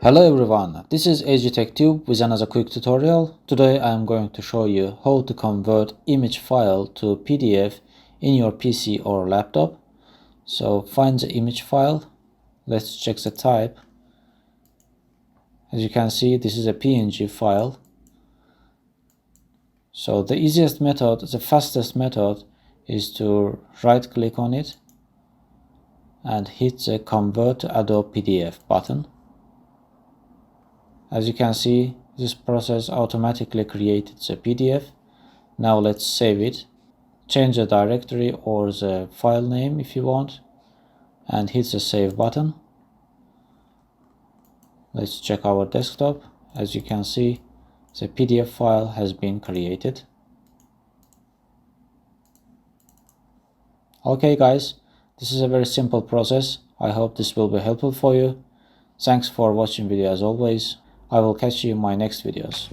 Hello everyone, this is AGTechTube with another quick tutorial. Today I am going to show you how to convert image file to PDF in your PC or laptop. So find the image file, let's check the type. As you can see, this is a PNG file. So the easiest method, the fastest method is to right click on it and hit the Convert to Adobe PDF button. As you can see, this process automatically created the PDF. Now let's save it. Change the directory or the file name if you want and hit the save button. Let's check our desktop. As you can see, the PDF file has been created. Okay guys, this is a very simple process. I hope this will be helpful for you. Thanks for watching video as always. I will catch you in my next videos.